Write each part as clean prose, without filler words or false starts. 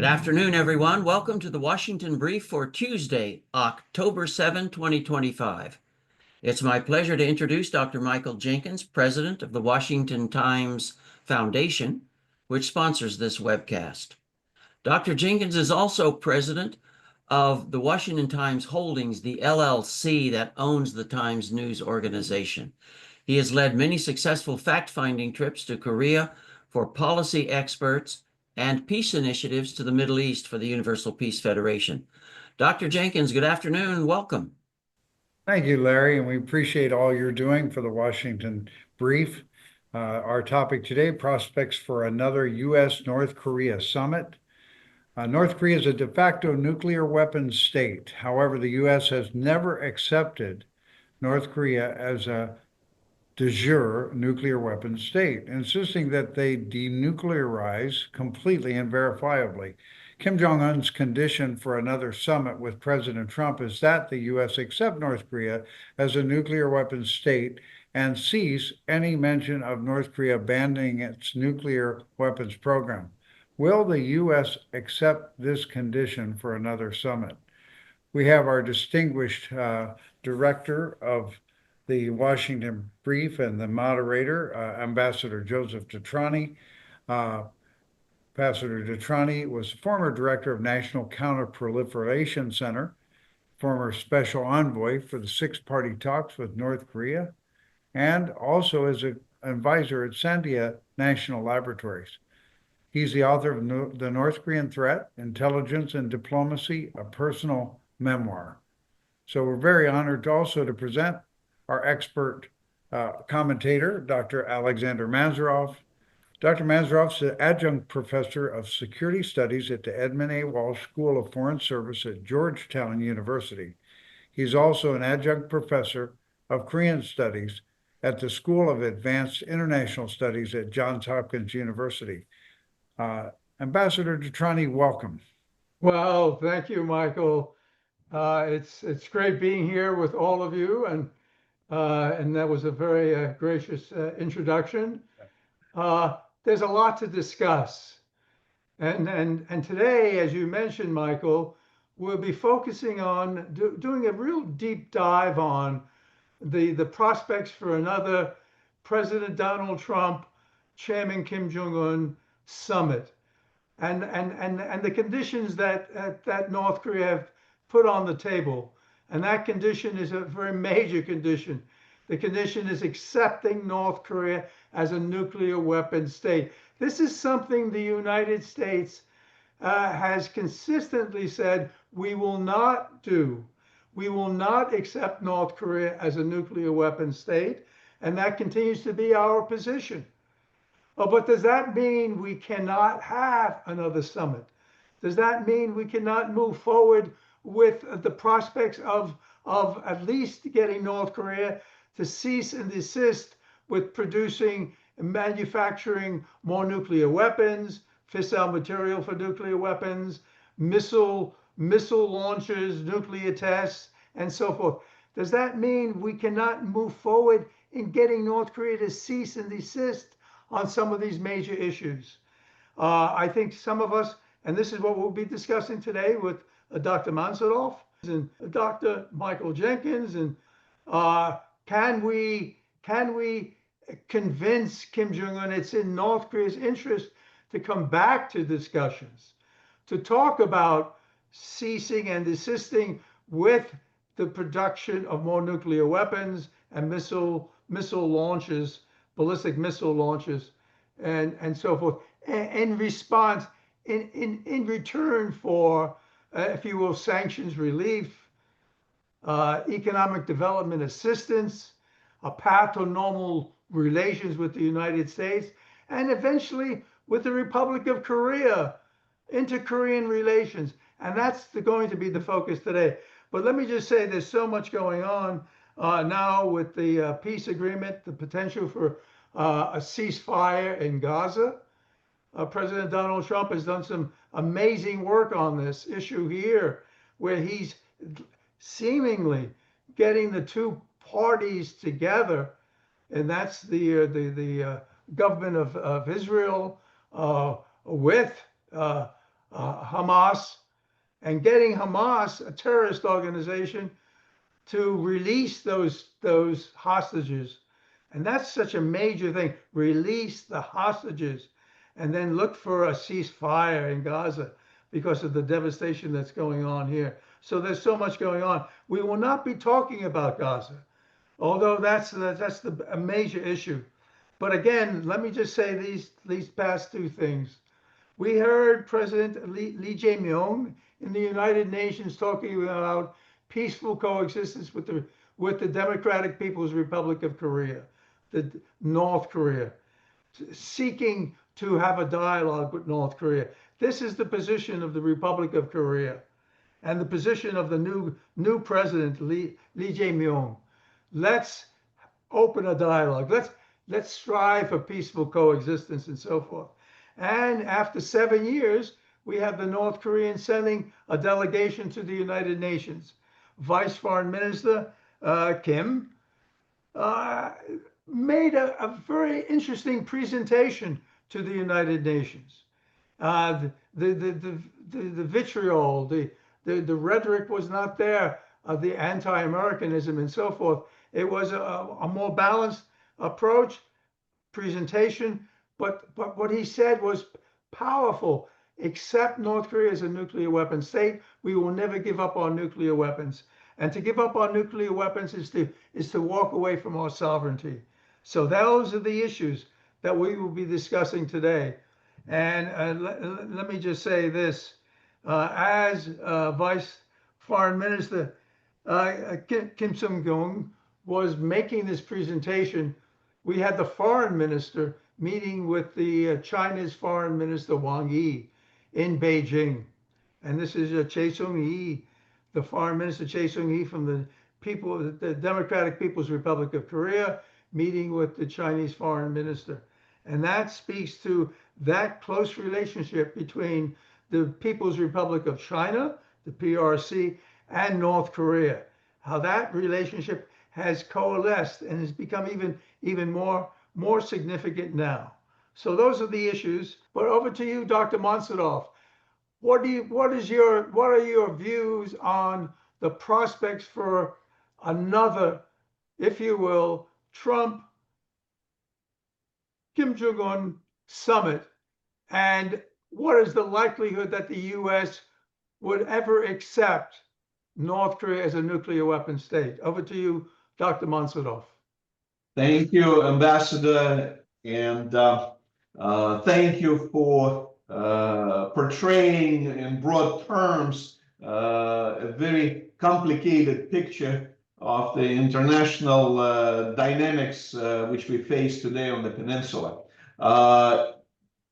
afternoon, everyone. Welcome to the Washington Brief for Tuesday, October 7, 2025. It's my pleasure to introduce Dr. Michael Jenkins, president of the Washington Times Foundation, which sponsors this webcast. Dr. Jenkins is also president of the Washington Times Holdings, the LLC that owns the Times News organization. He has led many successful fact-finding trips to Korea for policy experts and peace initiatives to the Middle East for the Universal Peace Federation. Dr. Jenkins, good afternoon and welcome. Thank you, Larry, and we appreciate all you're doing for the Washington Brief. Our topic today, prospects for another U.S.-North Korea summit. North Korea is a de facto nuclear weapons state. However, the U.S. has never accepted North Korea as a de jure nuclear weapons state, insisting that they denuclearize completely and verifiably. Kim Jong-un's condition for another summit with President Trump is that the U.S. accept North Korea as a nuclear weapons state and cease any mention of North Korea abandoning its nuclear weapons program. Will the U.S. accept this condition for another summit? We have our distinguished director of the Washington Brief and the moderator, Ambassador Joseph DeTrani. Ambassador DeTrani was former director of National Counterproliferation Center, former special envoy for the six-party talks with North Korea, and also as an advisor at Sandia National Laboratories. He's the author of The North Korean Threat, Intelligence and Diplomacy, a personal memoir. So we're very honored also to present our expert commentator, Dr. Alexandre Mansourov. Dr. Mansourov is an adjunct professor of security studies at the Edmund A. Walsh School of Foreign Service at Georgetown University. He's also an adjunct professor of Korean studies at the School of Advanced International Studies at Johns Hopkins University. Ambassador DeTrani, welcome. Well, thank you, Michael. It's great being here with all of you, and that was a very gracious introduction. There's a lot to discuss, and today, as you mentioned, Michael, we'll be focusing on doing a real deep dive on the prospects for another President Donald Trump, Chairman Kim Jong-Un summit, and the conditions that North Korea have put on the table. And that condition is a very major condition. The condition is accepting North Korea as a nuclear weapon state. This is something the United States has consistently said we will not do. We will not accept North Korea as a nuclear weapon state, and that continues to be our position. But does that mean we cannot have another summit? Does that mean we cannot move forward with the prospects of at least getting North Korea to cease and desist with producing and manufacturing more nuclear weapons, fissile material for nuclear weapons, missile launches, nuclear tests, and so forth? Does that mean we cannot move forward in getting North Korea to cease and desist on some of these major issues? I think some of us, and this is what we'll be discussing today with Dr. Mansourov and Dr. Michael Jenkins, and can we convince Kim Jong-un it's in North Korea's interest to come back to discussions, to talk about ceasing and desisting with the production of more nuclear weapons and missile launches, ballistic missile launches, and so forth, in response, in return for, if you will, sanctions relief, economic development assistance, a path to normal relations with the United States, and eventually with the Republic of Korea, inter-Korean relations. And that's going to be the focus today. But let me just say there's so much going on now with the peace agreement, the potential for a ceasefire in Gaza. President Donald Trump has done some amazing work on this issue here, where he's seemingly getting the two parties together, and that's the government of Israel with Hamas, and getting Hamas, a terrorist organization, to release those hostages. And that's such a major thing. Release the hostages and then look for a ceasefire in Gaza because of the devastation that's going on here. So there's so much going on. We will not be talking about Gaza, although that's a major issue. But again, let me just say these past two things. We heard President Lee Jae-myung in the United Nations talking about peaceful coexistence with the Democratic People's Republic of Korea, the North Korea, seeking to have a dialogue with North Korea. This is the position of the Republic of Korea and the position of the new president, Lee Jae-myung. Let's open a dialogue. Let's strive for peaceful coexistence and so forth. And after 7 years, we have the North Koreans sending a delegation to the United Nations. Vice Foreign Minister Kim made a very interesting presentation to the United Nations. The vitriol, the rhetoric was not there, the anti-Americanism and so forth. It was a more balanced approach, presentation, but what he said was powerful. Accept North Korea as a nuclear weapon state. We will never give up our nuclear weapons. And to give up our nuclear weapons is to walk away from our sovereignty. So those are the issues that we will be discussing today. And let me just say this. As Vice Foreign Minister Kim Sung-kyung was making this presentation, we had the foreign minister meeting with the China's foreign minister Wang Yi in Beijing. And this is Chae Sung-hee, the foreign minister Chae Sung-hee from the Democratic People's Republic of Korea, meeting with the Chinese foreign minister. And that speaks to that close relationship between the People's Republic of China, the PRC, and North Korea. How that relationship has coalesced and has become even more significant now. So those are the issues. But over to you, Dr. Mansourov. What are your views on the prospects for another, if you will, Trump Kim Jong-un summit, and what is the likelihood that the U.S. would ever accept North Korea as a nuclear weapon state? Over to you, Dr. Mansourov. Thank you, Ambassador, and thank you for portraying in broad terms a very complicated picture of the international dynamics which we face today on the peninsula.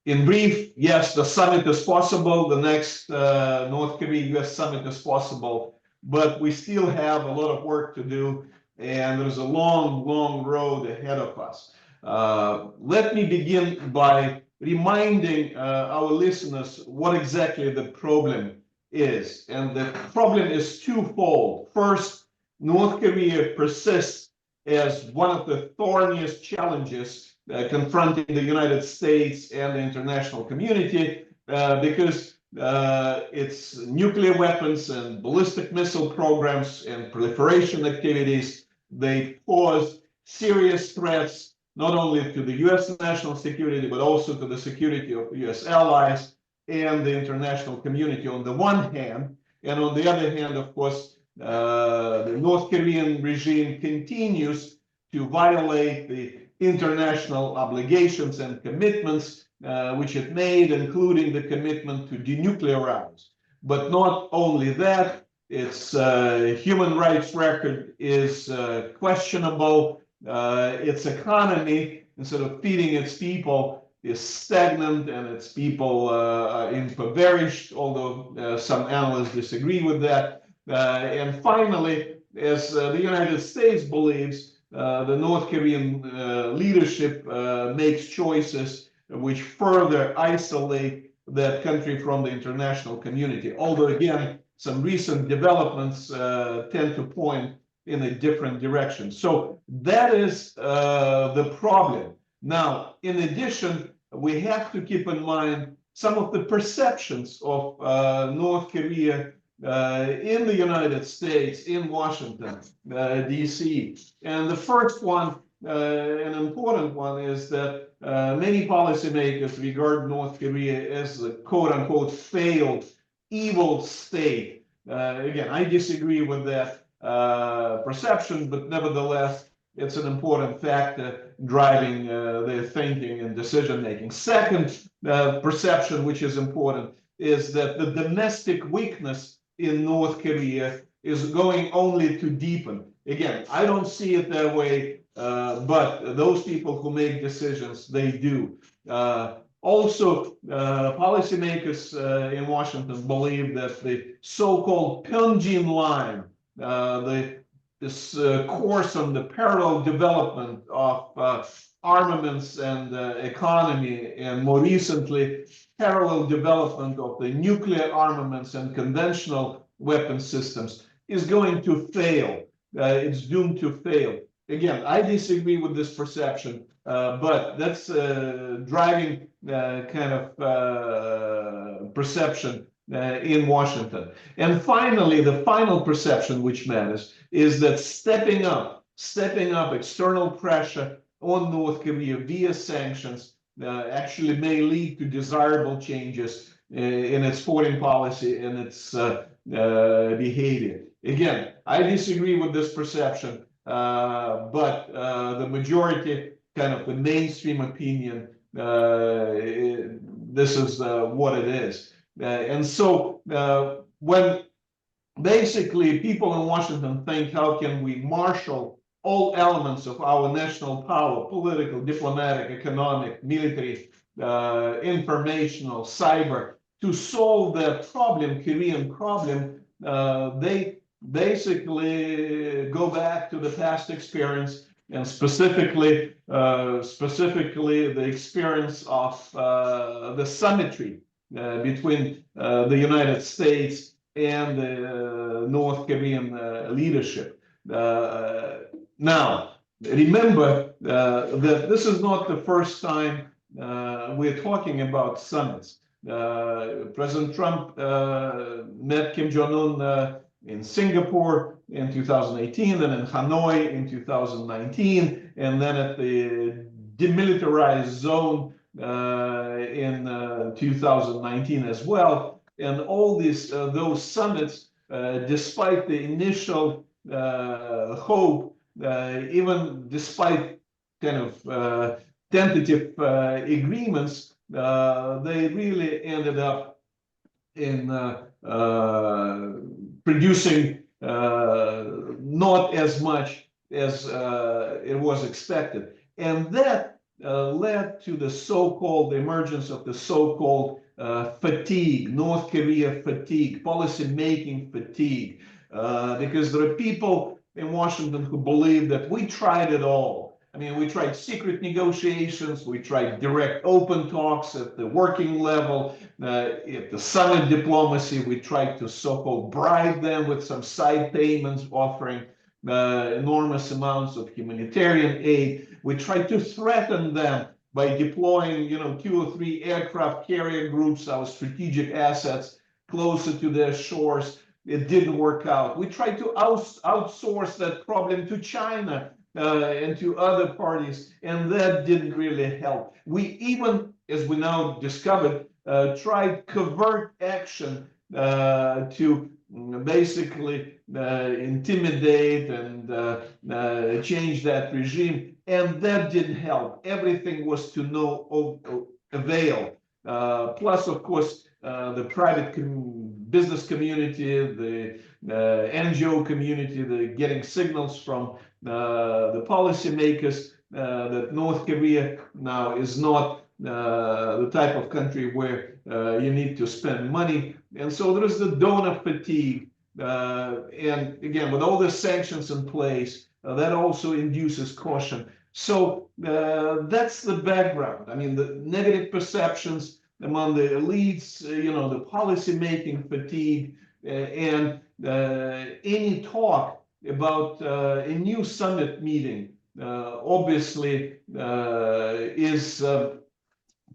In brief, yes, the summit is possible. The next North Korea-US summit is possible, but we still have a lot of work to do, and there's a long road ahead of us. Let me begin by reminding our listeners what exactly the problem is. And the problem is twofold. First, North Korea persists as one of the thorniest challenges confronting the United States and the international community because its nuclear weapons and ballistic missile programs and proliferation activities, they pose serious threats not only to the US national security, but also to the security of US allies and the international community on the one hand. And on the other hand, of course, the North Korean regime continues to violate the international obligations and commitments which it made, including the commitment to denuclearize. But not only that, its human rights record is questionable. Its economy, instead of feeding its people, is stagnant, and its people are impoverished, although some analysts disagree with that. And finally, as the United States believes, the North Korean leadership makes choices which further isolate that country from the international community. Although, again, some recent developments tend to point in a different direction. So that is the problem. Now, in addition, we have to keep in mind some of the perceptions of North Korea in the United States, in Washington, D.C. And the first one, an important one, is that many policymakers regard North Korea as a quote-unquote failed, evil state. Again, I disagree with that perception, but nevertheless, it's an important factor driving their thinking and decision-making. Second perception, which is important, is that the domestic weakness in North Korea is going only to deepen. Again, I don't see it that way, but those people who make decisions, they do. Also, policymakers in Washington believe that the so-called Pyongyang line, this course on the parallel development of armaments and economy, and more recently, parallel development of the nuclear armaments and conventional weapon systems, is going to fail. It's doomed to fail. Again, I disagree with this perception, but that's driving kind of perception in Washington. And finally, the final perception which matters is that stepping up external pressure on North Korea via sanctions actually may lead to desirable changes in its foreign policy and its behavior. Again, I disagree with this perception, but the majority, kind of the mainstream opinion, this is what it is. And so when basically people in Washington think, how can we marshal all elements of our national power, political, diplomatic, economic, military, informational, cyber, to solve that problem, Korean problem, they basically go back to the past experience, and specifically the experience of the symmetry between the United States and the North Korean leadership. Now, remember that this is not the first time we're talking about summits. President Trump met Kim Jong-un in Singapore in 2018, and in Hanoi in 2019, and then at the demilitarized zone in 2019 as well. And all these those summits, despite the initial hope, even despite kind of tentative agreements, they really ended up in producing not as much as it was expected. And that led to the so-called emergence of the so-called fatigue, North Korea fatigue, policy-making fatigue, because there are people in Washington who believe that we tried it all. I mean, we tried secret negotiations, we tried direct open talks at the working level, at the summit diplomacy, we tried to so-called bribe them with some side payments, offering enormous amounts of humanitarian aid. We tried to threaten them by deploying, 2 or 3 aircraft carrier groups, our strategic assets, closer to their shores. It didn't work out. We tried to outsource that problem to China and to other parties, and that didn't really help. We even, as we now discovered, tried covert action to basically intimidate and change that regime, and that didn't help. Everything was to no avail. Plus, of course, the private business community, the NGO community, the getting signals from the policymakers that North Korea now is not the type of country where you need to spend money. And so there is the donor fatigue. And again, with all the sanctions in place, that also induces caution. So that's the background. I mean, the negative perceptions among the elites, the policy-making fatigue, and any talk about a new summit meeting obviously is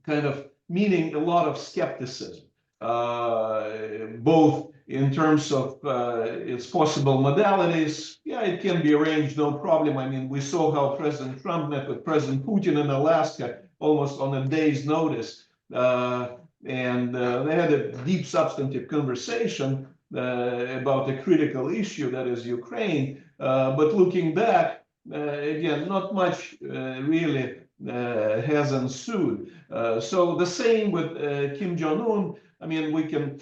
kind of meeting a lot of skepticism, both in terms of its possible modalities. Yeah, it can be arranged, no problem. I mean, we saw how President Trump met with President Putin in Alaska almost on a day's notice. And they had a deep substantive conversation about a critical issue, that is Ukraine. But looking back, again, not much really has ensued. So the same with Kim Jong-un. I mean, we can,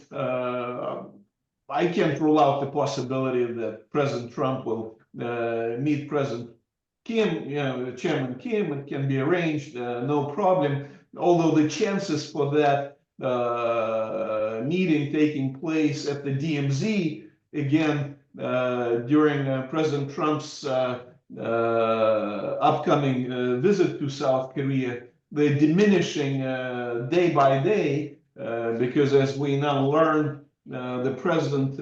I can't rule out the possibility that President Trump will meet President Kim, Chairman Kim. It can be arranged, no problem. Although the chances for that meeting taking place at the DMZ, again, during President Trump's upcoming visit to South Korea, they're diminishing day by day, because as we now learn, the president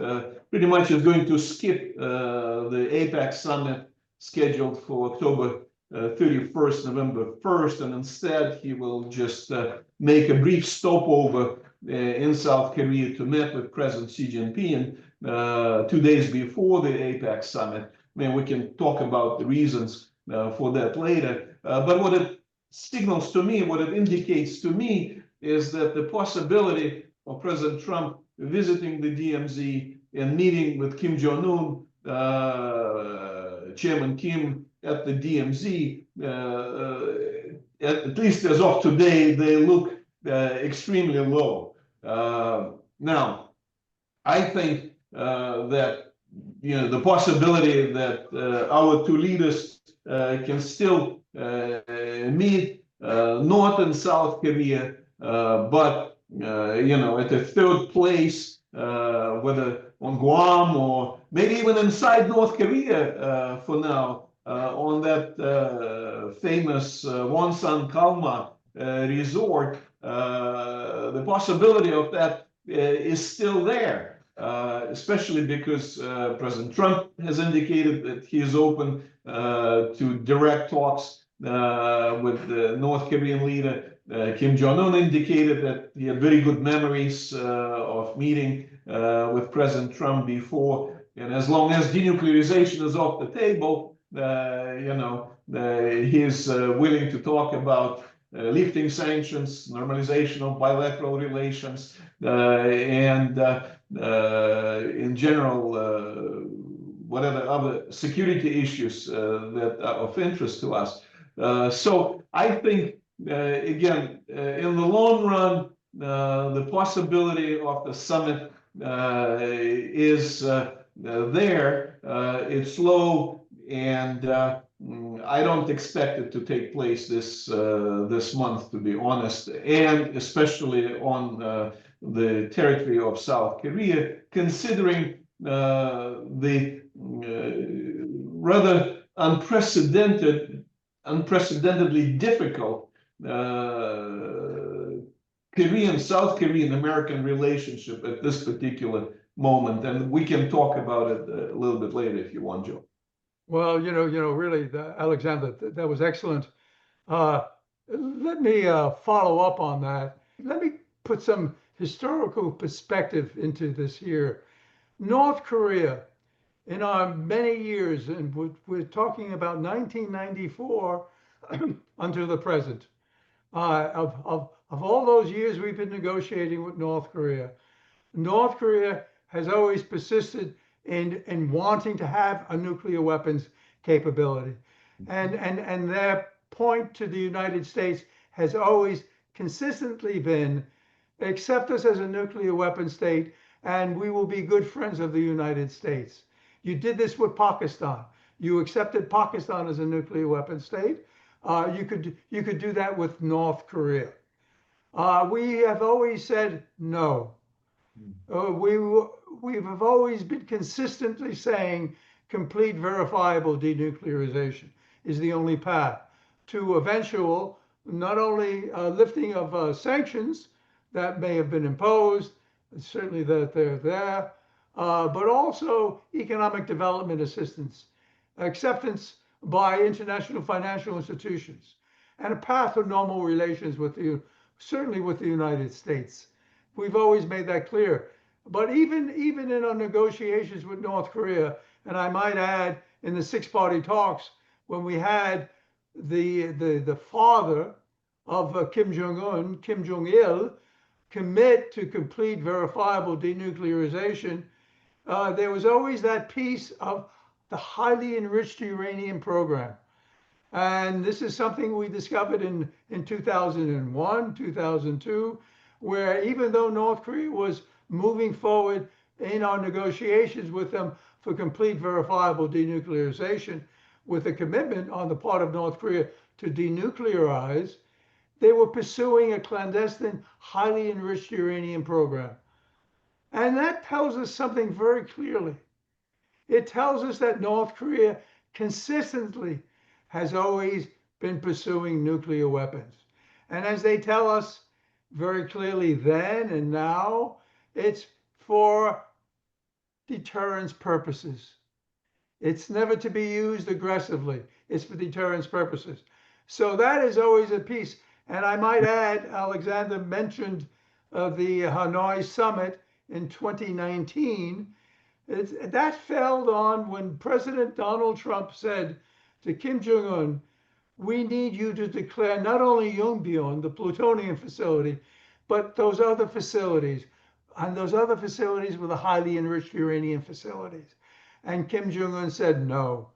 pretty much is going to skip the APEC summit scheduled for October 31st, November 1st, and instead he will just make a brief stopover in South Korea to meet with President Xi Jinping 2 days before the APEC summit. I mean, we can talk about the reasons for that later, but what it signals to me, what it indicates to me, is that the possibility of President Trump visiting the DMZ and meeting with Kim Jong-un, Chairman Kim, at the DMZ, at least as of today, they look extremely low. Now, I think that the possibility that our two leaders can still meet North and South Korea, but at a third place, whether on Guam or maybe even inside North Korea for now, on that famous Wonsan Kalma resort, the possibility of that is still there, especially because President Trump has indicated that he is open to direct talks with the North Korean leader. Kim Jong-un indicated that he had very good memories of meeting with President Trump before, and as long as denuclearization is off the table, he's willing to talk about lifting sanctions, normalization of bilateral relations, and in general, whatever other security issues that are of interest to us. So I think, again, in the long run, the possibility of the summit is there. It's low, and I don't expect it to take place this month, to be honest, and especially on the territory of South Korea, considering the rather unprecedentedly difficult South Korean American relationship at this particular moment, and we can talk about it a little bit later if you want, Joe. Well, really, Alexander, that was excellent. Let me follow up on that. Let me put some historical perspective into this here. North Korea, in our many years, and we're talking about 1994 until the present, of all those years we've been negotiating with North Korea has always persisted in wanting to have a nuclear weapons capability. And their point to the United States has always consistently been, accept us as a nuclear weapon state, and we will be good friends of the United States. You did this with Pakistan. You accepted Pakistan as a nuclear weapon state. You could do that with North Korea. We have always said no. We have always been consistently saying complete verifiable denuclearization is the only path to eventual not only lifting of sanctions that may have been imposed, certainly that they're there, but also economic development assistance, acceptance by international financial institutions, and a path of normal relations with certainly with the United States. We've always made that clear. But even in our negotiations with North Korea, and I might add in the six-party talks, when we had the father of Kim Jong-un, Kim Jong-il, commit to complete verifiable denuclearization, there was always that piece of the highly enriched uranium program. And this is something we discovered in 2001, 2002, where even though North Korea was moving forward in our negotiations with them for complete verifiable denuclearization, with a commitment on the part of North Korea to denuclearize, they were pursuing a clandestine, highly enriched uranium program. And that tells us something very clearly. It tells us that North Korea consistently has always been pursuing nuclear weapons. And as they tell us very clearly then and now, it's for deterrence purposes. It's never to be used aggressively. It's for deterrence purposes. So that is always a piece. And I might add, Alexander mentioned the Hanoi summit in 2019. That fell on when President Donald Trump said to Kim Jong-un, we need you to declare not only Yongbyon, the plutonium facility, but those other facilities. And those other facilities were the highly enriched uranium facilities. And Kim Jong-un said no.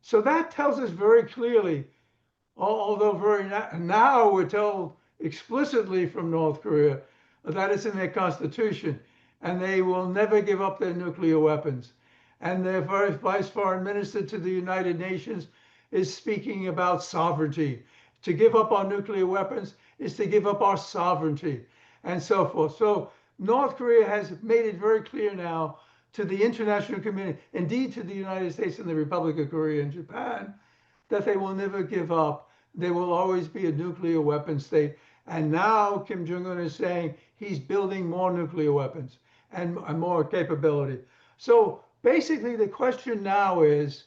So that tells us very clearly, although now we're told explicitly from North Korea that it's in their constitution and they will never give up their nuclear weapons. And their vice foreign minister to the United Nations is speaking about sovereignty. To give up our nuclear weapons is to give up our sovereignty and so forth. So North Korea has made it very clear now to the international community, indeed to the United States and the Republic of Korea and Japan, that they will never give up. They will always be a nuclear weapon state. And now Kim Jong-un is saying he's building more nuclear weapons and more capability. So basically the question now is,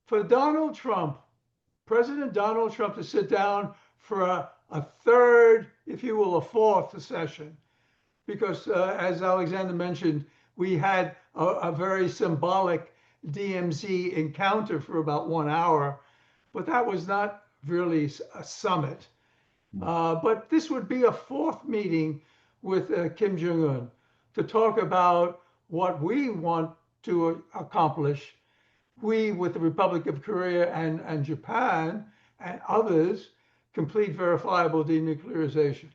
for Donald Trump, President Donald Trump, to sit down for a third, if you will, a fourth session, because as Alexander mentioned, we had a very symbolic DMZ encounter for about 1 hour, but that was not really a summit. But this would be a fourth meeting with Kim Jong-un to talk about what we want to accomplish. We, with the Republic of Korea and Japan and others, complete verifiable denuclearization.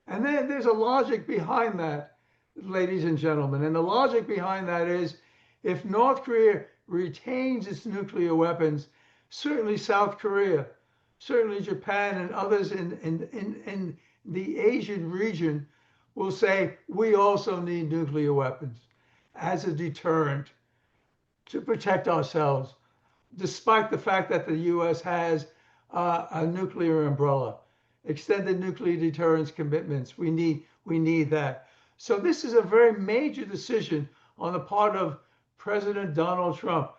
And then there's a logic behind that, ladies and gentlemen. And the logic behind that is, if North Korea retains its nuclear weapons, certainly South Korea, certainly Japan and others in the Asian region will say, we also need nuclear weapons as a deterrent to protect ourselves, despite the fact that the US has a nuclear umbrella, extended nuclear deterrence commitments. We need that. So this is a very major decision on the part of President Donald Trump.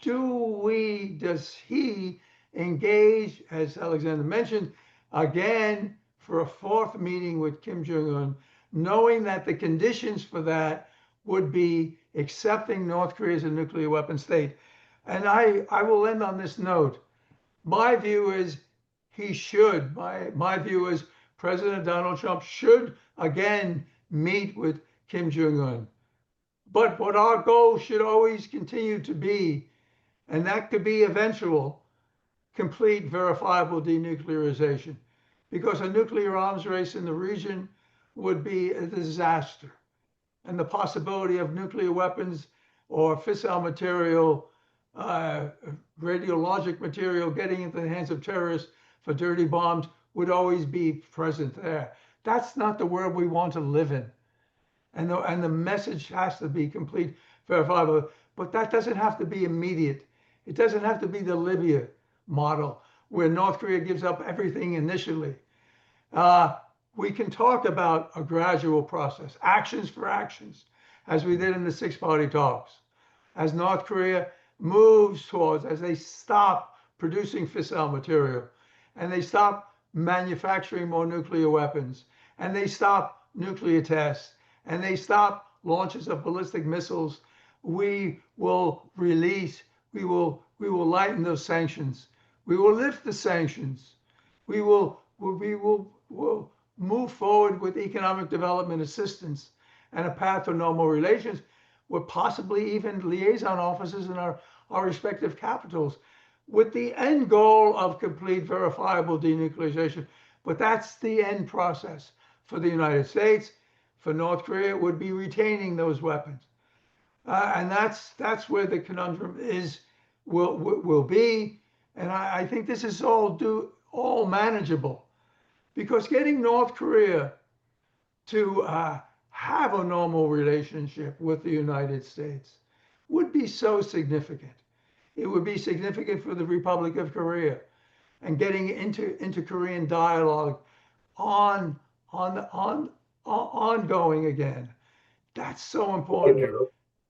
Does he engage, as Alexander mentioned, again for a fourth meeting with Kim Jong-un, knowing that the conditions for that would be accepting North Korea as a nuclear weapon state? And I will end on this note. My view is he should. My view is President Donald Trump should again meet with Kim Jong-un. But what our goal should always continue to be, and that could be eventual, complete verifiable denuclearization, because a nuclear arms race in the region would be a disaster. And the possibility of nuclear weapons or fissile material, radiologic material getting into the hands of terrorists for dirty bombs would always be present there. That's not the world we want to live in. And the message has to be complete, verifiable, but that doesn't have to be immediate. It doesn't have to be the Libya model where North Korea gives up everything initially. We can talk about a gradual process, actions for actions, as we did in the six-party talks. As North Korea moves towards, as they stop producing fissile material and they stop manufacturing more nuclear weapons, and they stop nuclear tests, and they stop launches of ballistic missiles, we will lighten those sanctions. We will lift the sanctions. Will move forward with economic development assistance and a path to normal relations, with possibly even liaison offices in our respective capitals, with the end goal of complete verifiable denuclearization. But that's the end process. For the United States, for North Korea, it would be retaining those weapons. And that's where the conundrum will be. And I think this is all manageable, because getting North Korea to have a normal relationship with the United States would be so significant. It would be significant for the Republic of Korea, and getting into Korean dialogue ongoing again. That's so important.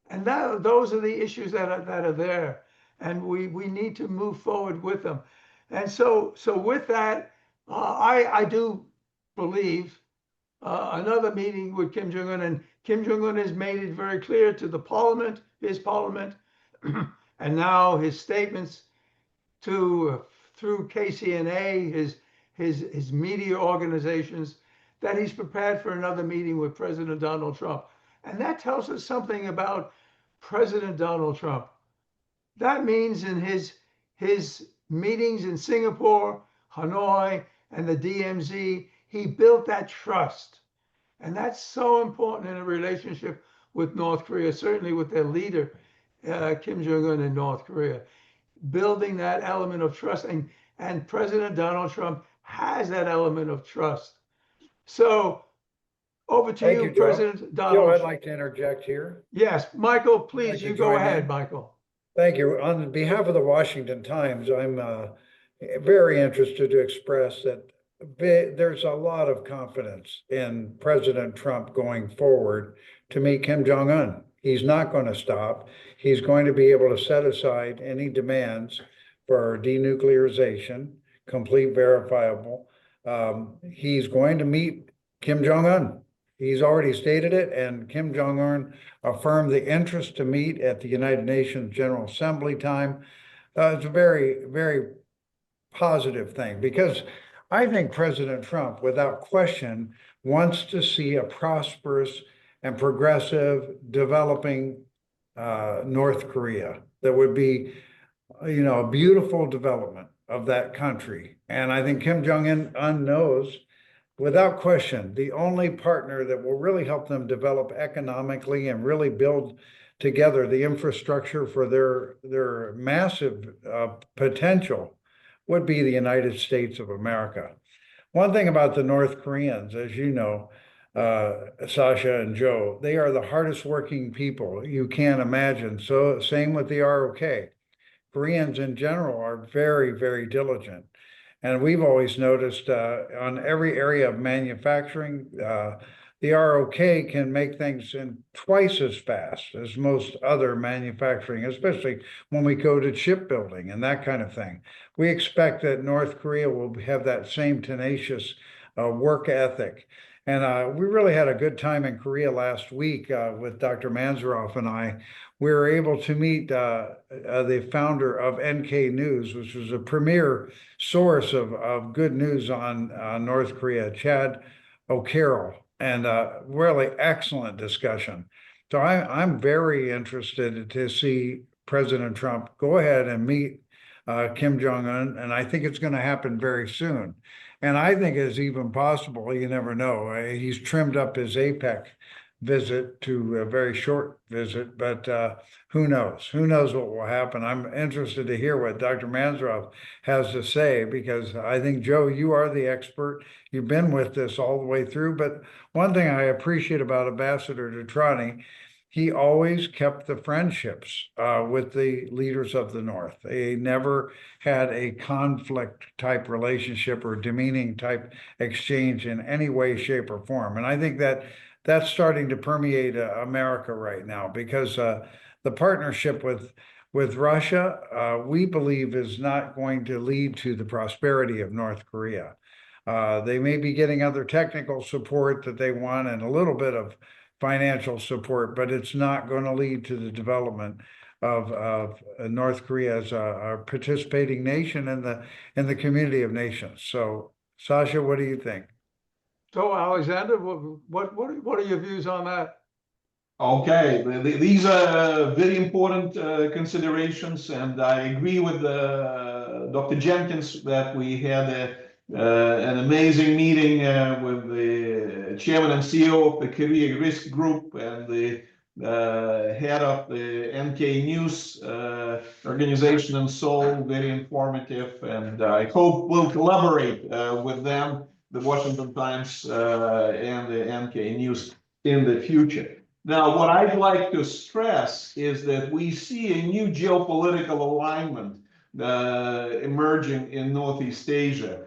And those are the issues that are there, and we need to move forward with them. And so with that, I do believe another meeting with Kim Jong-un, and Kim Jong-un has made it very clear to the parliament, his parliament, and now his statements through KCNA, his media organizations, that he's prepared for another meeting with President Donald Trump. And that tells us something about President Donald Trump. That means in his meetings in Singapore, Hanoi, and the DMZ, he built that trust. And that's so important in a relationship with North Korea, certainly with their leader, Kim Jong-un in North Korea. Building that element of trust, and President Donald Trump has that element of trust. So over to Thank you, you, Joe. President Donald. Joe, I'd like to interject here. Yes, Michael, please, Like to you go join ahead, in? Michael. Thank you. On behalf of the Washington Times, I'm very interested to express that there's a lot of confidence in President Trump going forward to meet Kim Jong-un. He's not going to stop. He's going to be able to set aside any demands for denuclearization, complete verifiable. He's going to meet Kim Jong-un. He's already stated it, and Kim Jong-un affirmed the interest to meet at the United Nations General Assembly time. It's a very, very positive thing, because I think President Trump, without question, wants to see a prosperous and progressive developing North Korea that would be, a beautiful development of that country. And I think Kim Jong-un knows, without question, the only partner that will really help them develop economically and really build together the infrastructure for their massive potential would be the United States of America. One thing about the North Koreans, as you know, Sasha and Joe, they are the hardest working people you can imagine. So same with the ROK. Koreans in general are very, very diligent. And we've always noticed on every area of manufacturing, the ROK can make things in twice as fast as most other manufacturing, especially when we go to shipbuilding and that kind of thing. We expect that North Korea will have that same tenacious work ethic. And we really had a good time in Korea last week with Dr. Mansourov and I. We were able to meet the founder of NK News, which was a premier source of good news on North Korea, Chad O'Carroll, and really excellent discussion. So I'm very interested to see President Trump go ahead and meet Kim Jong-un, and I think it's going to happen very soon. And I think it's even possible, you never know. He's trimmed up his APEC visit to a very short visit, but who knows? Who knows what will happen? I'm interested to hear what Dr. Mansourov has to say, because I think, Joe, you are the expert. You've been with this all the way through. But one thing I appreciate about Ambassador DeTrani, he always kept the friendships with the leaders of the North. They never had a conflict type relationship or demeaning type exchange in any way, shape, or form. And I think that that's starting to permeate America right now, because the partnership with Russia, we believe, is not going to lead to the prosperity of North Korea. They may be getting other technical support that they want and a little bit of financial support, but it's not going to lead to the development of North Korea as a participating nation in the community of nations. So, Sasha, what do you think? So Alexander, what are your views on that? Okay, these are very important considerations, and I agree with Dr. Jenkins that we had an amazing meeting with the chairman and CEO of the Korea Risk Group and the head of the NK News organization in Seoul. Very informative, and I hope we'll collaborate with them, the Washington Times and the NK News in the future. Now, what I'd like to stress is that we see a new geopolitical alignment emerging in Northeast Asia,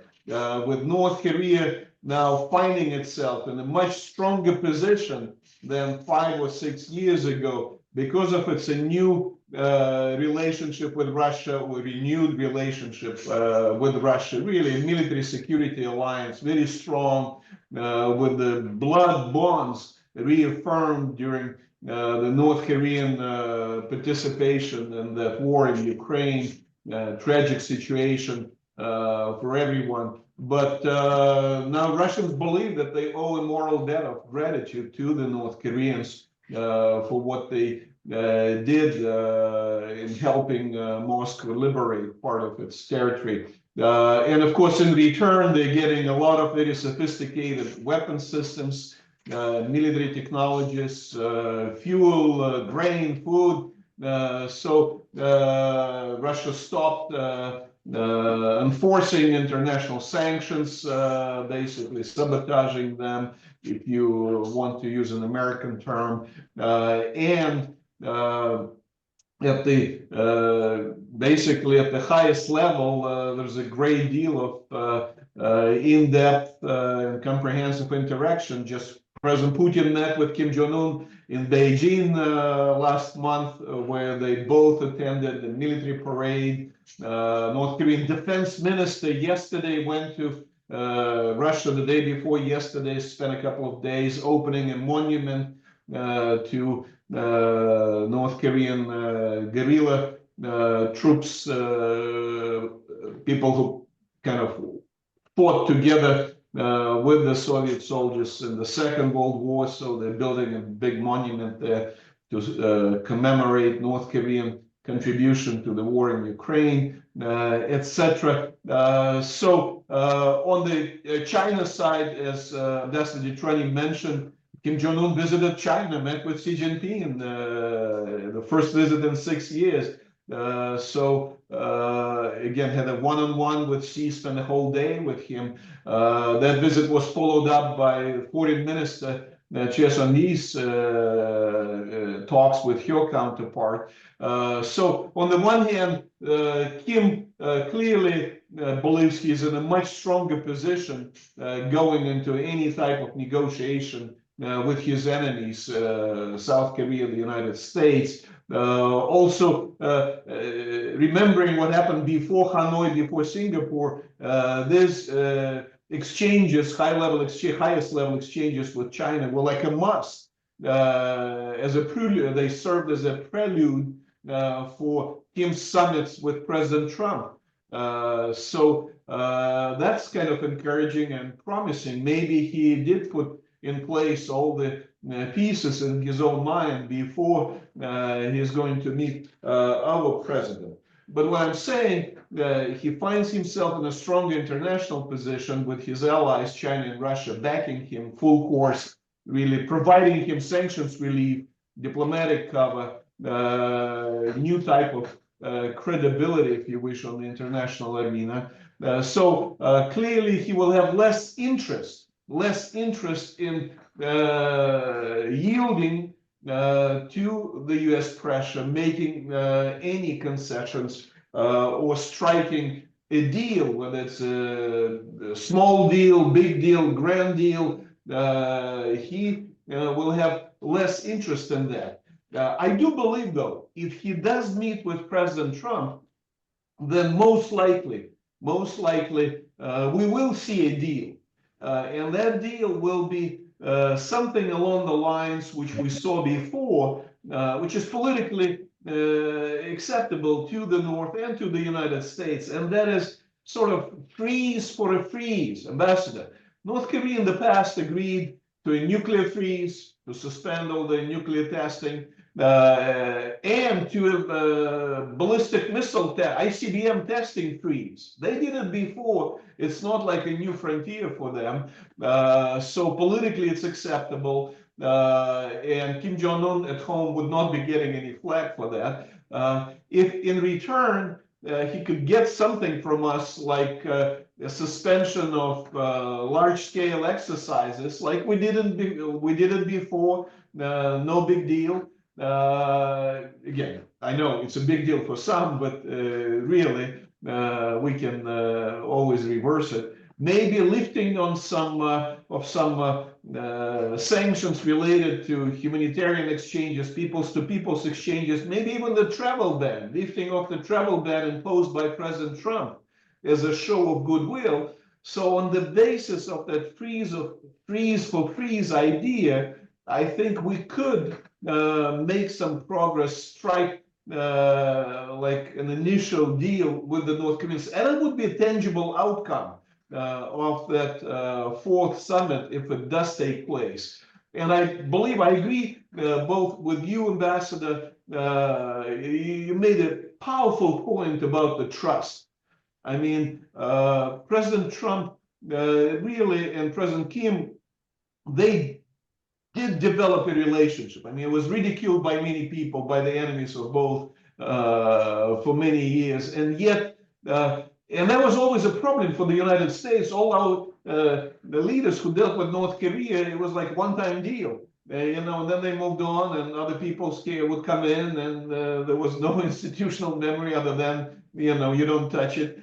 with North Korea now finding itself in a much stronger position than 5 or 6 years ago because of its new relationship with Russia, or renewed relationship with Russia, really a military security alliance, very strong, with the blood bonds reaffirmed during the North Korean participation in that war in Ukraine, tragic situation for everyone. But now Russians believe that they owe a moral debt of gratitude to the North Koreans for what they did in helping Moscow liberate part of its territory. And of course, in return, they're getting a lot of very sophisticated weapon systems, military technologies, fuel, grain, food. So Russia stopped enforcing international sanctions, basically sabotaging them, if you want to use an American term, and at the basically at the highest level, there's a great deal of in-depth and comprehensive interaction. Just President Putin met with Kim Jong-Un in Beijing last month, where they both attended the military parade. North Korean defense minister yesterday went to Russia the day before yesterday, spent a couple of days opening a monument to North Korean guerrilla troops, people who kind of fought together with the Soviet soldiers in the Second World War. So they're building a big monument there to commemorate North Korean contribution to the war in Ukraine, etc. So on the China side, as Ambassador DeTrani mentioned, Kim Jong-un visited China, met with Xi Jinping, the first visit in 6 years. So again, had a one-on-one with Xi, spent a whole day with him. That visit was followed up by Foreign Minister Choi Son-hee's talks with her counterpart. So on the one hand, Kim clearly believes he's in a much stronger position going into any type of negotiation with his enemies, South Korea, the United States. Also, remembering what happened before Hanoi, before Singapore, there's exchanges, highest level exchanges with China were like a must. As a prelude, they served as a prelude for Kim's summits with President Trump. So that's kind of encouraging and promising. Maybe he did put in place all the pieces in his own mind before he's going to meet our president. But what I'm saying, he finds himself in a strong international position with his allies, China and Russia, backing him full course, really providing him sanctions relief, diplomatic cover, new type of credibility, if you wish, on the international arena. So clearly he will have less interest in yielding to the US pressure, making any concessions or striking a deal, whether it's a small deal, big deal, grand deal. He will have less interest in that. I do believe, though, if he does meet with President Trump, then most likely we will see a deal. And that deal will be something along the lines which we saw before, which is politically acceptable to the North and to the United States, and that is sort of freeze for a freeze, Ambassador. North Korea in the past agreed to a nuclear freeze, to suspend all the nuclear testing, and to a ballistic missile ICBM testing freeze. They did it before. It's not like a new frontier for them. So politically it's acceptable. And Kim Jong-un at home would not be getting any flack for that. If in return he could get something from us like a suspension of large-scale exercises, like we did it before, no big deal. Again, I know it's a big deal for some, but really we can always reverse it. Maybe lifting on some sanctions related to humanitarian exchanges, peoples-to-peoples exchanges, maybe even the travel ban, lifting off the travel ban imposed by President Trump as a show of goodwill. So on the basis of that freeze for freeze idea, I think we could make some progress, strike like an initial deal with the North Koreans, and it would be a tangible outcome of that fourth summit if it does take place. And I believe I agree both with you, Ambassador. You made a powerful point about the trust. I mean, President Trump really and President Kim, they did develop a relationship. I mean, it was ridiculed by many people, by the enemies of both for many years. And yet, and that was always a problem for the United States. All our the leaders who dealt with North Korea, it was like one-time deal. You know, and then they moved on, and other people's care would come in, and there was no institutional memory other than, you know, you don't touch it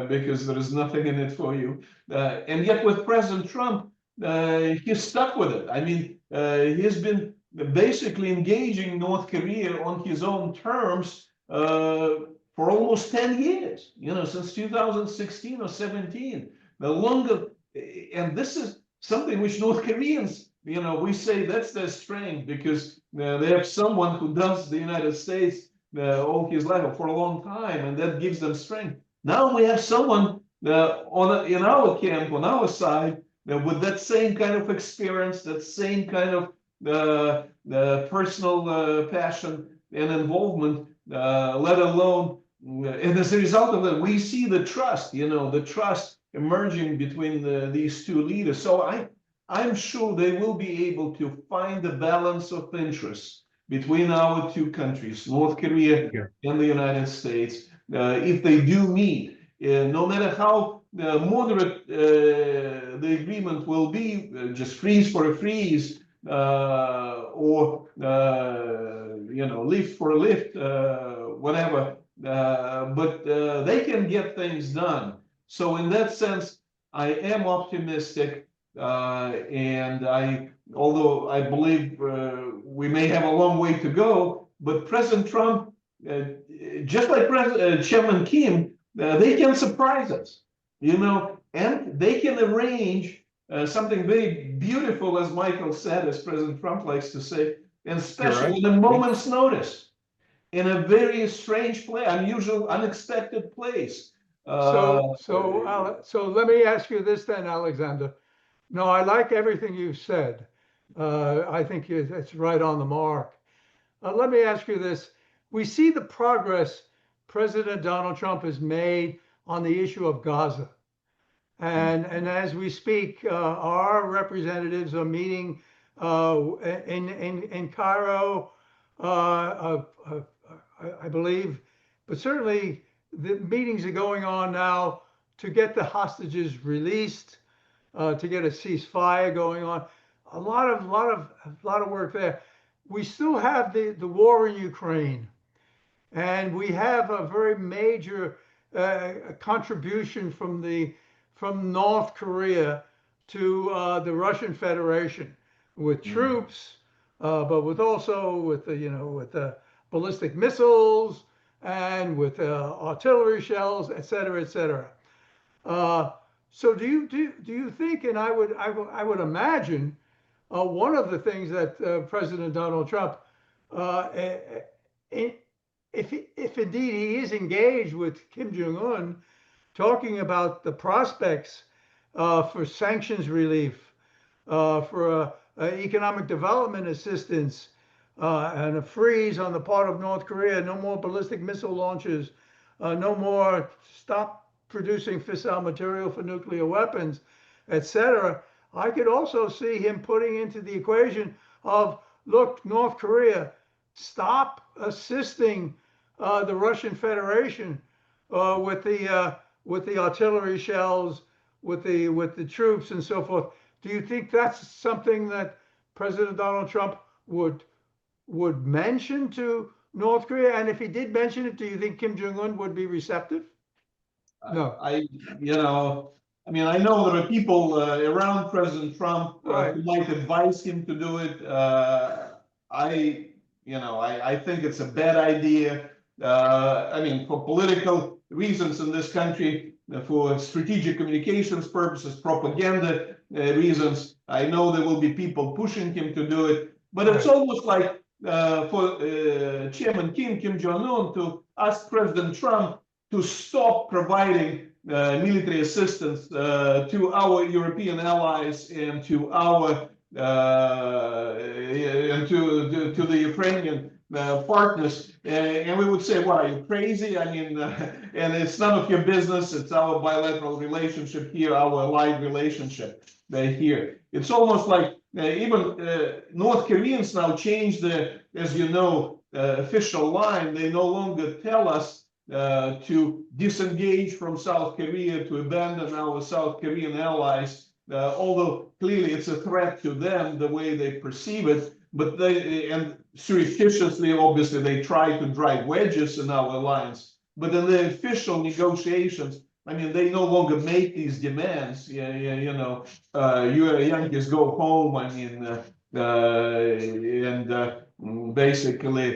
because there is nothing in it for you. And yet with President Trump, he's stuck with it. I mean, he's been basically engaging North Korea on his own terms for almost 10 years, you know, since 2016 or 17. The longer, and this is something which North Koreans, you know, we say that's their strength because they have someone who does the United States all his life for a long time, and that gives them strength. Now we have someone in our camp, on our side, with that same kind of experience, that same kind of personal passion and involvement, let alone, and as a result of that, we see the trust, you know, the trust emerging between these two leaders. So I'm sure they will be able to find a balance of interests between our two countries, North Korea and the United States, if they do meet. No matter how moderate the agreement will be, just freeze for a freeze, or you know, lift for a lift, whatever. But they can get things done. So in that sense, I am optimistic, and although I believe we may have a long way to go, but President Trump, just like Chairman Kim, they can surprise us, you know, and they can arrange something very beautiful, as Michael said, as President Trump likes to say, and special in a moment's notice, in a very strange place, unusual, unexpected place. So let me ask you this then, Alexander. No, I like everything you've said. I think it's right on the mark. Let me ask you this. We see the progress President Donald Trump has made on the issue of Gaza. And as we speak, our representatives are meeting in Cairo, I believe, but certainly the meetings are going on now to get the hostages released, to get a ceasefire going on. A lot of work there. We still have the war in Ukraine, and we have a very major contribution from North Korea to the Russian Federation with troops, but with the ballistic missiles and with artillery shells, et cetera, et cetera. So do you think, and I would imagine, one of the things that President Donald Trump, uh, if indeed he is engaged with Kim Jong-un, talking about the prospects for sanctions relief, for economic development assistance, and a freeze on the part of North Korea, no more ballistic missile launches, no more stop producing fissile material for nuclear weapons, etc. I could also see him putting into the equation of, look, North Korea, stop assisting the Russian Federation with the artillery shells, with the troops and so forth. Do you think that's something that President Donald Trump would mention to North Korea? And if he did mention it, do you think Kim Jong-un would be receptive? No. I mean, I know there are people around President Trump Right. who might advise him to do it. I think it's a bad idea. I mean, for political reasons in this country, for strategic communications purposes, propaganda reasons, I know there will be people pushing him to do it. But it's Right. almost like for Chairman Kim Jong-un to ask President Trump to stop providing military assistance to our European allies and to our and to the Ukrainian partners, and we would say, "What, are you crazy? I mean, and it's none of your business. It's our bilateral relationship here, our allied relationship here." It's almost like even North Koreans now change the, as you know, official line. They no longer tell us to disengage from South Korea, to abandon our South Korean allies, although clearly it's a threat to them the way they perceive it. But and surreptitiously, obviously, they try to drive wedges in our alliance. But in the official negotiations, I mean, they no longer make these demands. You Yankees go home. I mean, basically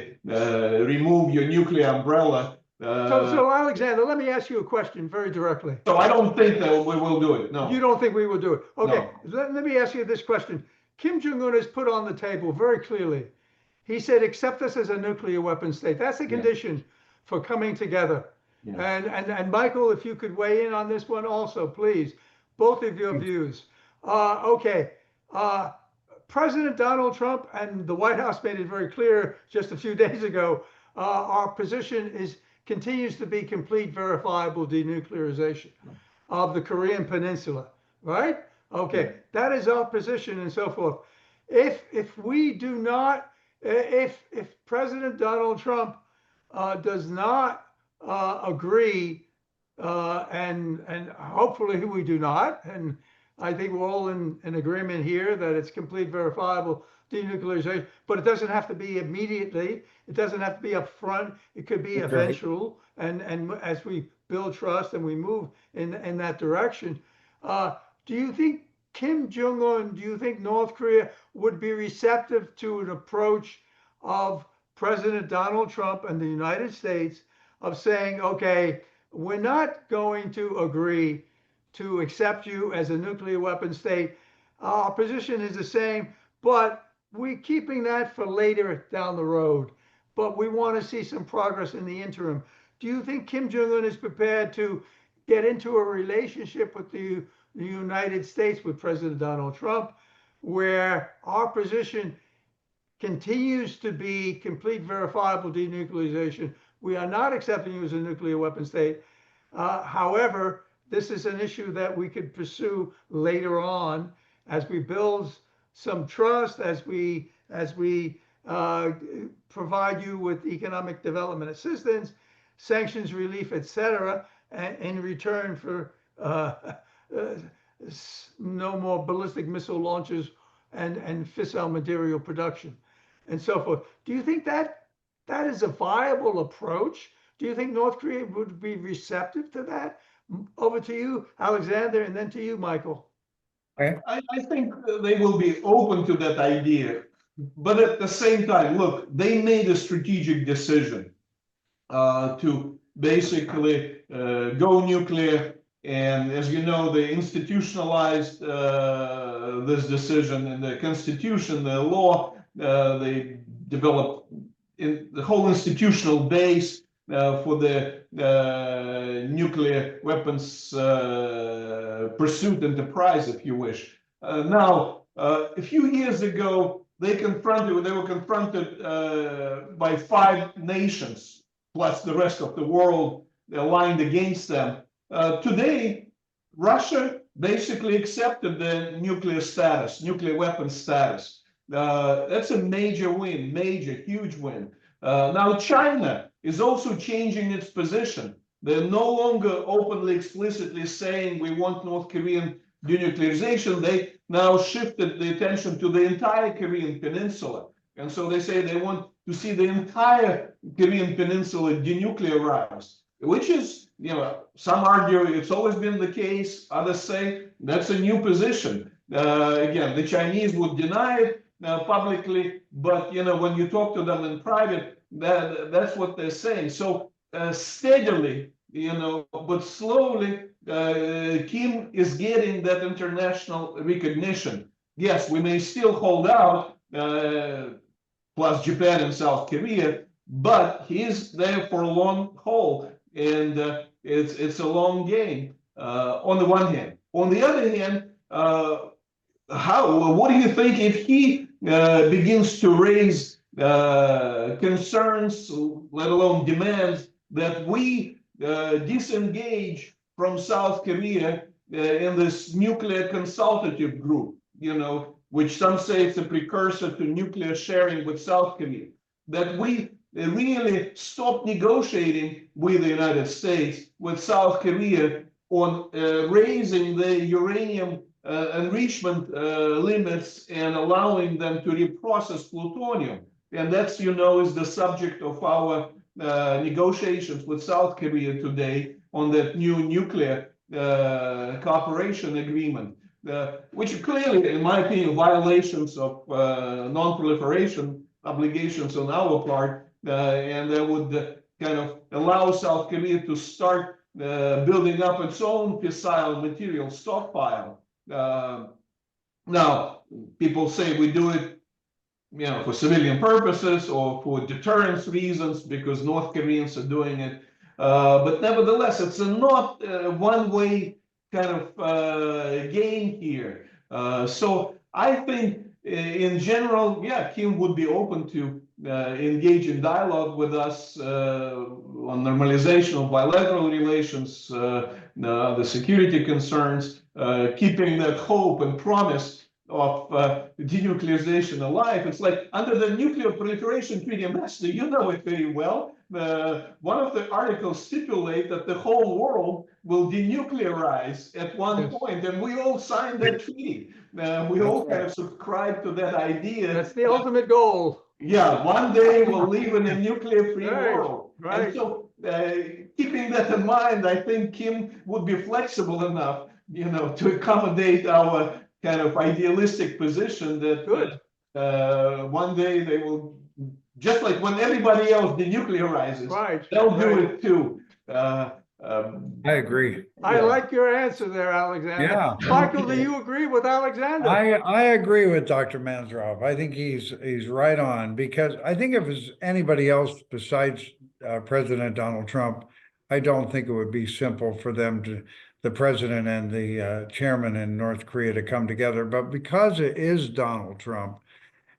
remove your nuclear umbrella. So Alexander, let me ask you a question very directly. So I don't think that we will do it. No. You don't think we will do it? Okay. No. Let me ask you this question. Kim Jong-un has put on the table very clearly. He said, accept us as a nuclear weapon state. That's the condition for coming together. Yeah. And Michael, if you could weigh in on this one also, please. Both of your views. Okay. President Donald Trump and the White House made it very clear just a few days ago, our position continues to be complete, verifiable denuclearization of the Korean Peninsula, right? Okay, that is our position and so forth. If we do not, if President Donald Trump does not agree, and hopefully we do not, and I think we're all in agreement here that it's complete, verifiable denuclearization, but it doesn't have to be immediately. It doesn't have to be up front. It could be eventual. And as we build trust and we move in that direction, do you think Kim Jong-un, do you think North Korea would be receptive to an approach of President Donald Trump and the United States of saying, okay, we're not going to agree to accept you as a nuclear weapon state. Our position is the same, but we're keeping that for later down the road. But we want to see some progress in the interim. Do you think Kim Jong-un is prepared to get into a relationship with the United States, with President Donald Trump, where our position continues to be complete, verifiable denuclearization? We are not accepting you as a nuclear weapon state. However, this is an issue that we could pursue later on as we build some trust, as we provide you with economic development assistance, sanctions relief, etc., in return for no more ballistic missile launches and fissile material production and so forth. Do you think that is a viable approach? Do you think North Korea would be receptive to that? Over to you, Alexander, and then to you, Michael. I think they will be open to that idea. But at the same time, look, they made a strategic decision to basically go nuclear And as you know, they institutionalized this decision in the Constitution, the law. They developed the whole institutional base for the nuclear weapons pursuit enterprise, if you wish. Now, a few years ago, they were confronted by 5 nations, plus the rest of the world aligned against them. Today, Russia basically accepted the nuclear weapons status. That's a major win, huge win. Now, China is also changing its position. They're no longer openly, explicitly saying we want North Korean denuclearization. They now shifted the attention to the entire Korean peninsula. And so they say they want to see the entire Korean peninsula denuclearized, which is, some argue it's always been the case. Others say that's a new position. Again, the Chinese would deny it publicly, but when you talk to them in private, that's what they're saying. So steadily, but slowly, Kim is getting that international recognition. Yes, we may still hold out, plus Japan and South Korea, but he's there for a long haul, and it's a long game on the one hand. On the other hand, what do you think if he begins to raise concerns, let alone demands, that we disengage from South Korea in this nuclear consultative group, which some say it's a precursor to nuclear sharing with South Korea, that we really stop negotiating with the United States, with South Korea, on raising the uranium enrichment limits and allowing them to reprocess plutonium. And that's, is the subject of our negotiations with South Korea today on that new nuclear cooperation agreement, which clearly, in my opinion, violations of non-proliferation obligations on our part, and that would kind of allow South Korea to start building up its own fissile material stockpile. Now, people say we do it, for civilian purposes or for deterrence reasons because North Koreans are doing it. But nevertheless, it's not a one-way kind of game here. So I think in general, Kim would be open to engage in dialogue with us on normalization of bilateral relations, the security concerns, keeping that hope and promise of denuclearization alive. It's like under the Nuclear Proliferation Treaty, Ambassador, you know it very well. One of the articles stipulate that the whole world will denuclearize at one point, and we all signed that treaty. We all kind of subscribe to that idea. That's the ultimate goal. Yeah, one day we'll live in a nuclear-free world. Right. And so, keeping that in mind, I think Kim would be flexible enough, to accommodate our kind of idealistic position that one day they will, just like when everybody else denuclearizes, they'll do it too. I agree. I like your answer there, Alexander. Yeah. Michael, do you agree with Alexander? I agree with Dr. Mansourov. I think he's right on, because I think if it's anybody else besides President Donald Trump, I don't think it would be simple for them the president and the chairman in North Korea to come together. But because it is Donald Trump,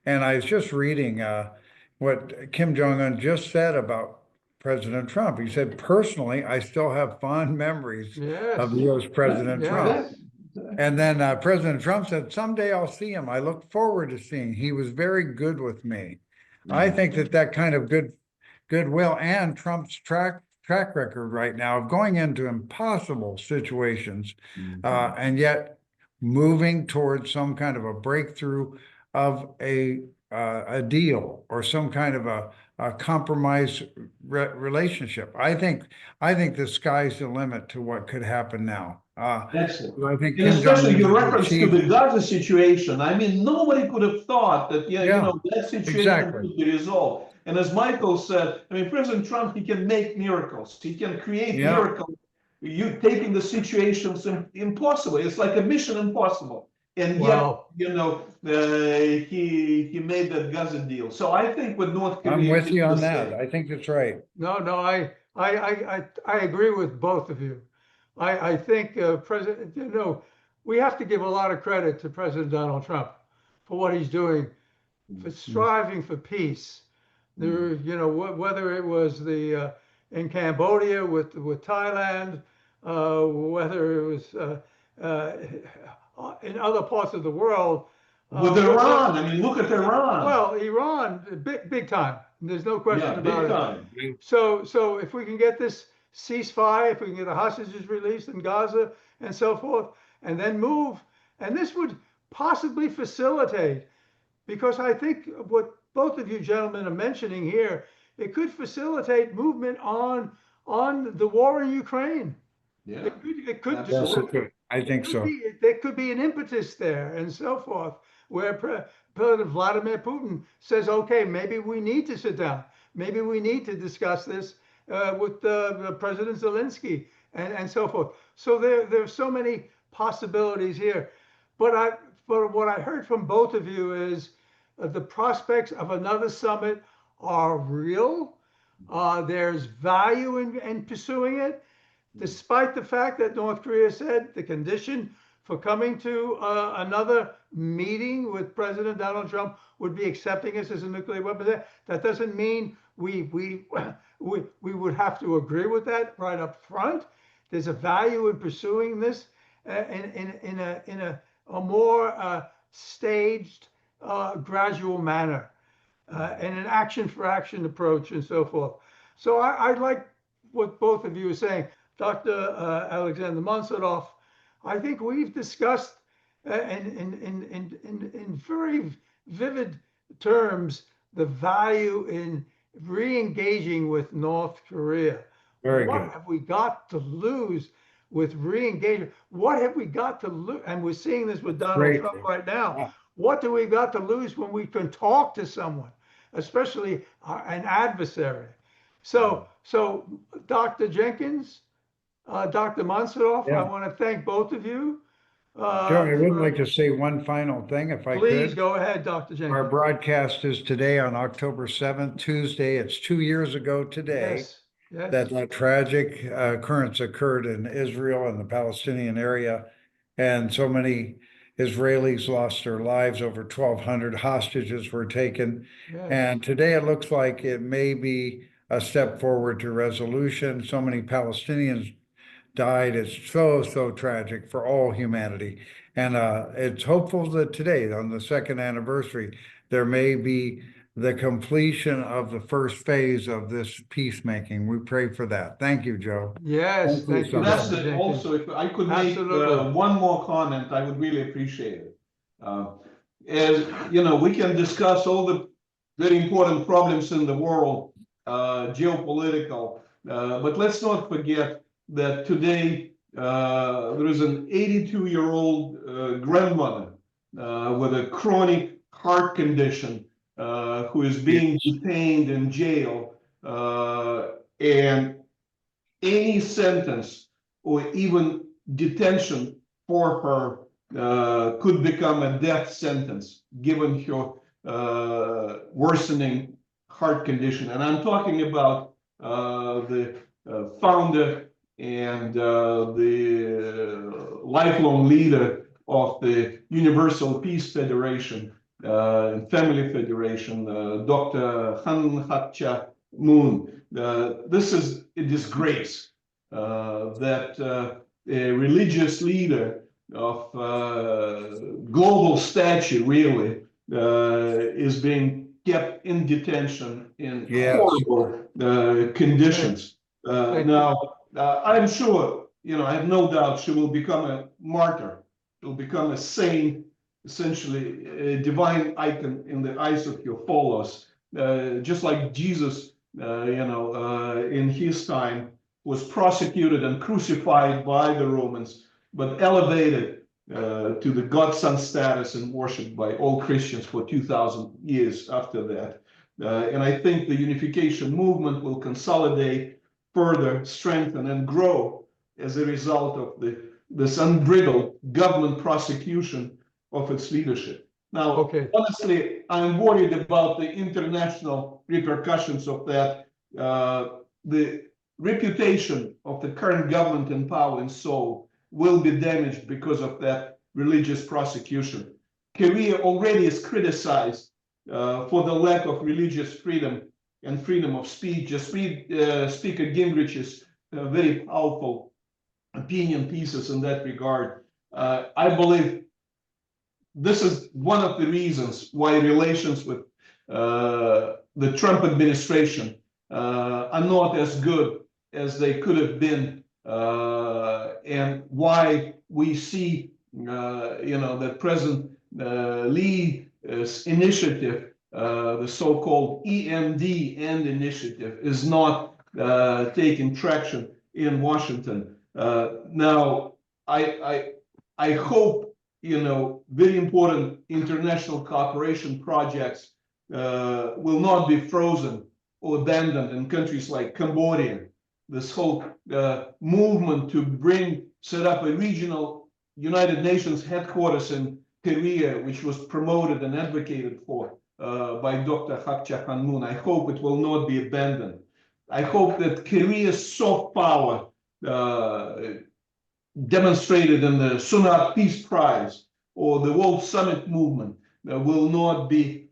and I was just reading what Kim Jong-Un just said about President Trump. He said, personally, I still have fond memories of U.S. President Trump. And then President Trump said, someday I'll see him. I look forward to seeing. He was very good with me. I think that kind of goodwill and Trump's track record right now of going into impossible situations and yet moving towards some kind of a breakthrough of a deal or some kind of a compromise relationship. I think the sky's the limit to what could happen now. Excellent. I think, and especially your reference to the Gaza situation. I mean, nobody could have thought that that situation would be resolved. And as Michael said, I mean, President Trump, he can make miracles. He can create miracles you taking the situations impossible. It's like a mission impossible. And yet, Wow. he made that Gaza deal. So I think with North Korea, I'm with you it's on the that. same. I think that's right. No, I agree with both of you. I think President, we have to give a lot of credit to President Donald Trump for what he's doing, for striving for peace. There, whether it was the in Cambodia with Thailand, whether it was in other parts of the world. With Iran, I mean, look at Iran. Well, Iran, big time. There's no question about big it. time. So if we can get this ceasefire, if we can get the hostages released in Gaza and so forth, and then move, and this would possibly facilitate, because I think what both of you gentlemen are mentioning here, it could facilitate movement on the war in Ukraine. Yeah, It could Absolutely. Yes, it could. I think so. there could be an impetus there and so forth, where President Vladimir Putin says, okay, maybe we need to sit down. Maybe we need to discuss this with President Zelensky and so forth. So there's so many possibilities here. But what I heard from both of you is the prospects of another summit are real. There's value in pursuing it, despite the fact that North Korea said the condition for coming to another meeting with President Donald Trump would be accepting us as a nuclear weapon. That doesn't mean we would have to agree with that right up front. There's a value in pursuing this in a more staged, gradual manner, and an action for action approach and so forth. So I like what both of you are saying. Dr. Alexandre Mansourov, I think we've discussed in very vivid terms the value in re-engaging with North Korea. Very What good. have we got to lose with re-engagement? What have we got to lose? And we're seeing this with Donald Great. Trump right now. Yeah. What do we got to lose when we can talk to someone, especially an adversary? So Dr. Jenkins, Dr. Mansourov, Yeah. I want to thank both of you. Joe, I would like to say one final thing, if I Please could. go ahead, Dr. Our Jenkins. broadcast is today on October 7th, Tuesday. It's 2 years ago today Yes. that tragic occurrence occurred in Israel and the Palestinian area. And so many Israelis lost their lives. Over 1,200 hostages were taken. Yes. And today it looks like it may be a step forward to resolution. So many Palestinians died. It's so tragic for all humanity. And it's hopeful that today, on the second anniversary, there may be the completion of the first phase of this peacemaking. We pray for that. Thank you, Joe. Yes, thank you, so much. That's Dr. it. Jenkins. Also, if I could make Absolutely. one more comment, I would really appreciate it. As you know, we can discuss all the very important problems in the world, geopolitical, but let's not forget that today there is an 82-year-old grandmother with a chronic heart condition who is being detained in jail, and any sentence or even detention for her could become a death sentence given her worsening heart condition. And I'm talking about the founder and the lifelong leader of the Universal Peace Federation and Family Federation, Dr. Han Hatcha Moon. This is a disgrace that a religious leader of global stature really is being kept in detention in horrible conditions. Now, I'm sure, I have no doubt she will become a martyr. She'll become a saint, essentially a divine icon in the eyes of your followers, just like Jesus, in his time was prosecuted and crucified by the Romans, but elevated to the godson status and worshipped by all Christians for 2,000 years after that. And I think the unification movement will consolidate, further strengthen and grow as a result of this unbridled government prosecution of its leadership. Now, Okay. honestly, I'm worried about the international repercussions of that. The reputation of the current government in power in Seoul will be damaged because of that religious prosecution. Korea already is criticized for the lack of religious freedom and freedom of speech. Just read Speaker Gingrich's very powerful opinion pieces in that regard. I believe this is one of the reasons why relations with the Trump administration are not as good as they could have been, and why we see, that President Lee's initiative, the so-called EMD end initiative, is not taking traction in Washington. Now, I hope, very important international cooperation projects will not be frozen or abandoned in countries like Cambodia. This whole movement to set up a regional United Nations headquarters in Korea, which was promoted and advocated for by Dr. Hak Cha Han Moon, I hope it will not be abandoned. I hope that Korea's soft power demonstrated in the Sunat Peace Prize or the World Summit movement will not be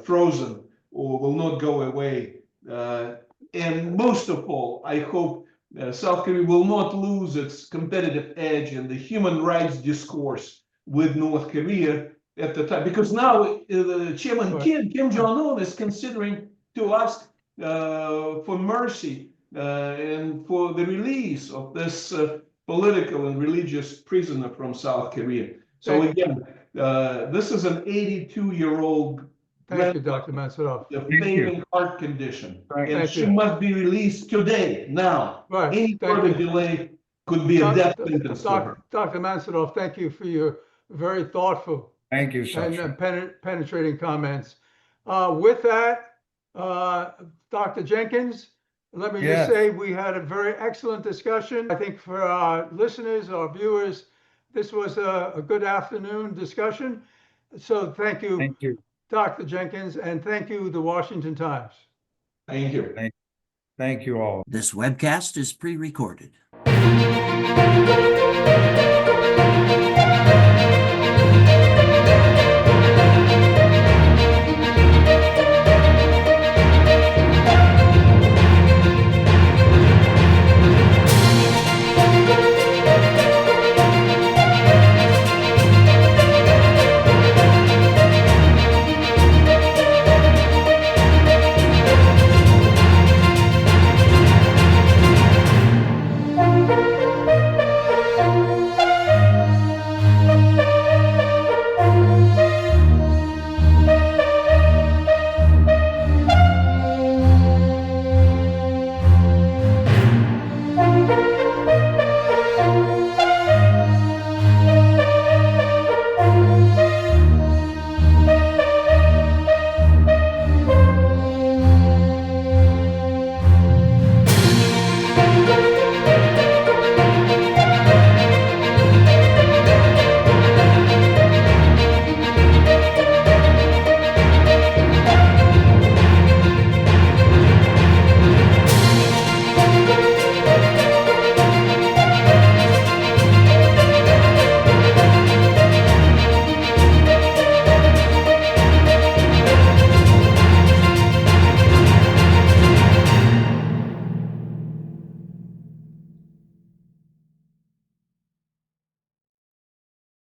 frozen or will not go away. And most of all, I hope South Korea will not lose its competitive edge in the human rights discourse with North Korea at the time, because now Chairman Kim Jong-Un is considering to ask for mercy and for the release of this political and religious prisoner from South Korea. So again, this is an 82-year-old. Thank you, Dr. Mansourov. The failing heart condition, and Thank she you. must be released today, now. Right. Any Thank further you. delay could be a death sentence to her. Dr. Mansourov, thank you for your very thoughtful Thank you, and Sasha. penetrating comments. With that, Dr. Jenkins, let me Yes. just say we had a very excellent discussion. I think for our listeners, our viewers, this was a good afternoon discussion. So thank you, Thank you. Dr. Jenkins, and thank you, the Washington Times. Thank you. Thank you all. This webcast is pre-recorded.